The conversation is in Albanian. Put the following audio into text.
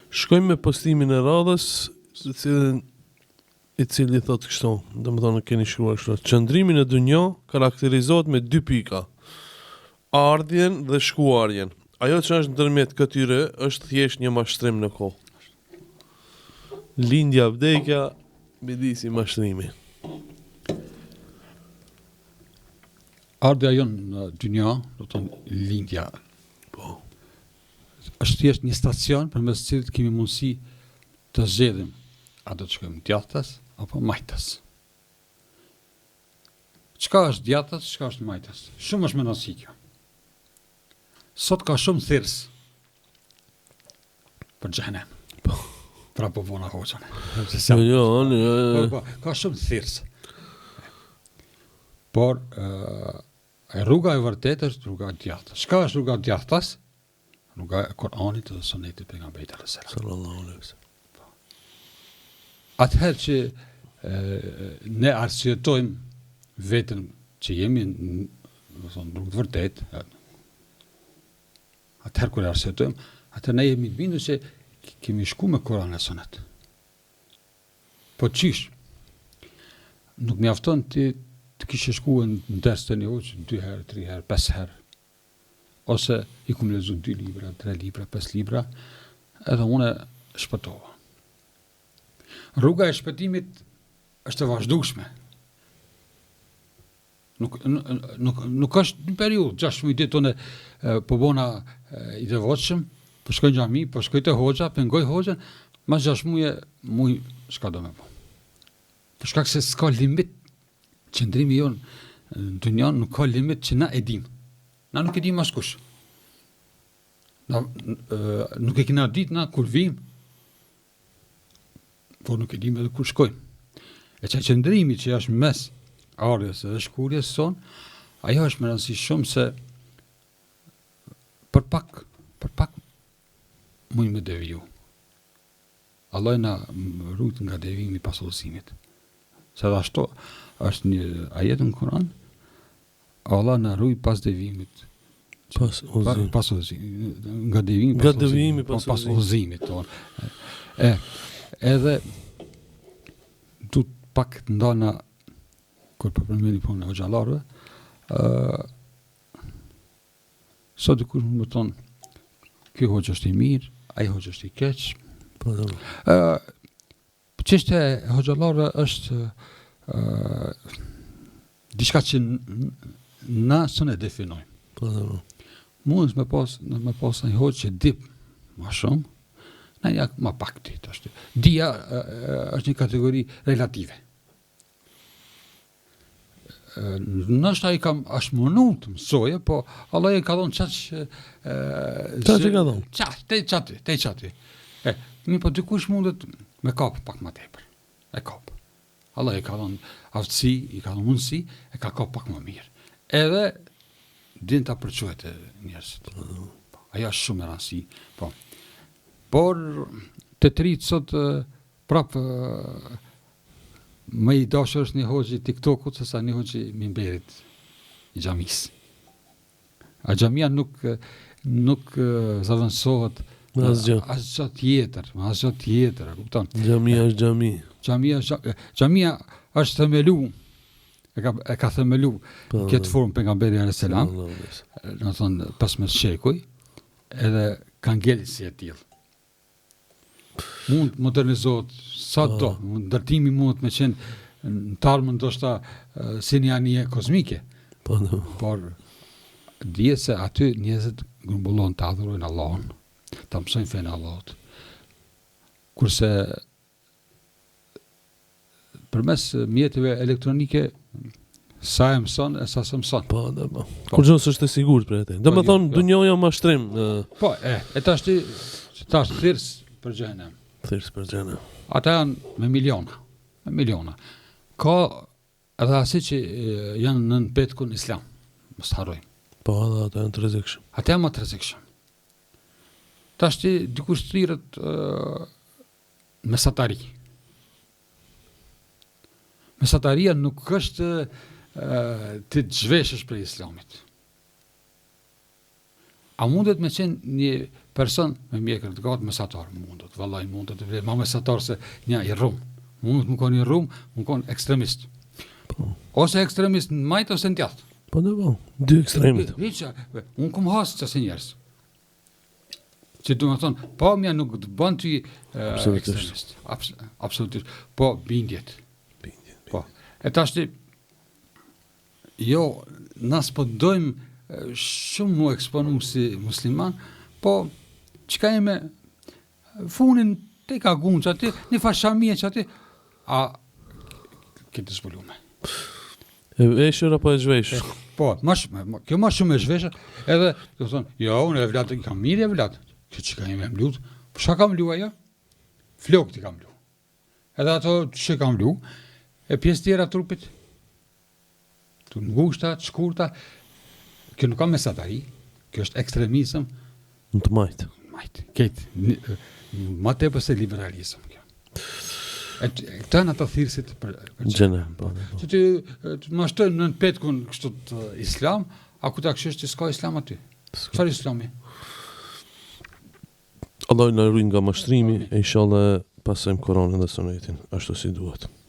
Shkojmë me postimin e radhës, i cili thotë kështu, domethënë keni shkruar kështu. Qëndrimi në dunjë karakterizohet me 2 pika. Ardhjen dhe shkuarjen. Ajo që është ndërmjet këtyre është thjesht një mashtrim në kohë. Lindja, vdekja, midisi mashtrimi. Ardha jonë në dynja, do të thonë lindja, Po. është thjesht një stacion përmes cilit kemi mundësi të zgjedhim a do të shkojmë djathtas apo majtas. Çka është djathtas, çka është majtas? Shumë është më rëndësi kjo. Sot ka shumë thirrës për xhenem. Pra po vona hoxhën. Ka shumë thirrës. Por rruga e vërtetë është rruga e djathtas. Çka është rruga e djathtas? Rruga e Kuranit dhe Sunetit të pejgamberit Sallallahu alaihi wasallam. Atëherë që ne arsyetojmë veten që jemi në rrugë të vërtetë, atëherë kur arsyetojmë, atëherë ne jemi të bindur se kemi shku me Kur'an e Sunet. Po çish? Nuk mjafton ti të kishe shkuar në ders të një hoqë 2 herë, 3 herë, 5 herë. Ose i kum lezu 2 libra, 3 libra, 5 libra, edhe une shpëtova. Rruga e shpëtimit është e vazhdueshme. Nuk është një periudhë, 6 ditë tonë po bona i devotshëm, po shkoj në xhami, po shkoj te hoxha, pengoj hoxhën, mas 6 muaj çka do më bëj. Për shkak se s'ka limit qëndrimi jonë në dynjë, nuk ka limit që na e dim. Na nuk e dim askush. Nuk e kena ditë na kur vim, por nuk e dim edhe kur shkojmë. E që qëndrimi që është mes ardhjes dhe shkurjes son, ajo është më rëndësi shumë se për pak mujnë me deviju. Allah na rujt nga devimi pas udhëzimit. Se dhe ashtu është një ajet në Kur'an, Allah na rujt pas devimit. Pas udhëzimit. Nga devimi pas udhëzimit. Edhe du pak të ndana kur përmeni punë e xhallarëve, sot dikush më thonë, ky hoxha është i mirë, ai hoxha është i keq. Çështja e hoxhallarëve është diçka që na s'e definojmë. Mund me pas një hoxhë që di më shumë, na ja më pak ditë ashtu. Dia është një kategori relative. Nështë ai kam është mënu të mësoje, po Allah e ka dhonë qatë te qati. Mi po dikush mundet me kapë pak më tepër. E kapë. Allah e ka dhonë aftësi, i ka dhonë mundësi, e ka kapë pak më mirë. Edhe din ta përquhet e njerëzit. Aja është shumë e rëndësi. Por të rritë sot prapë më i dashur është një hoxhi i TikTokut sesa një hoxhi i minberit i xhamisë. A xhamia nuk zaventësohet asgjë tjetër, e kupton? Xhamia është xhami. Xhamia është themelu, e ka themelu këtë formë pejgamberi alayhis salam, do të thonë 15 shekuj, edhe ka ngelë si e tillë. Mund modernizohet sa do, ndërtimi mund me qenë në tarmë ndoshta si një anije kozmike, por dije se aty njerëzit grumbullon të adhurojnë Allahun, ta mësojnë fenë Allahut. Kurse përmes mjeteve elektronike sa e mëson e sa se mëson. Kur gjë është e sigurt për atë. Domethënë dunjoja mashtrim. E tash thirrës për xhenem. Thirrës për xhenem. Ata janë me miliona. Ka edhe asaj që janë në petkun islam. Mos harrojmë. Po, ata janë të rrezikshëm. Ata janë më të rrezikshëm. Tash ti dikush thirret mesatari. Mesataria nuk është të zhveshësh për islamit. A mundet me qenë një person me mjekër të gatë mesatar mundet, vallai mundet, ma mesatar se një i rrum. Mundet më konë i rrum, më konë ekstremist. Ose ekstremist në majtë ose në tjatë. Po dhe po, dy ekstremit. Unë kom hasë që se njerës. Që du më thonë, po mja nuk të bënd të ekstremist. Absolutisht. Po, bindjet. Po. E tashti, jo, nësë po dojmë shumë mu eksponu si musliman, po, qka e me funin te ka gunë që ati, një fashamie që ati, a këtë zbulume. E veshër apo e zhveshër? Po, kjo ma shumë e zhveshër, edhe, të thonë, jo, unë e vlatë, i kam mirë e vlatë, që që ka ime më lutë, po shka kam lu ajo? Flokët i kam lu. Edhe ato që kam lu, e pjesë tjera trupit, të ngushta, të shkurta, kjo nuk kam mesatari, kjo është ekstremizëm, Në të majtë. Ketë, ma te përse liberalizëm kjo. E këta në ato thirësit për Gjene, po. që të mashtojnë në petkun kështu të islam, a ku ta këshështë që s'ka islam aty? Qëfar islami? Allah në rrinë nga mashtrimi, e inshallah pasojmë Koranën dhe Sunetin, ashtu si duhet.